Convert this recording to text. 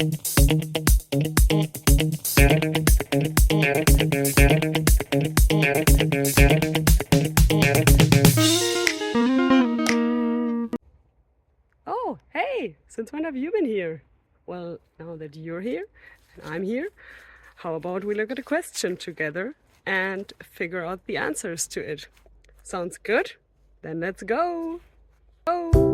Oh, hey, since when have you been here? Well, now that you're here and I'm here, how about we look at a question together and figure out the answers to it? Sounds good? Then let's go! Go!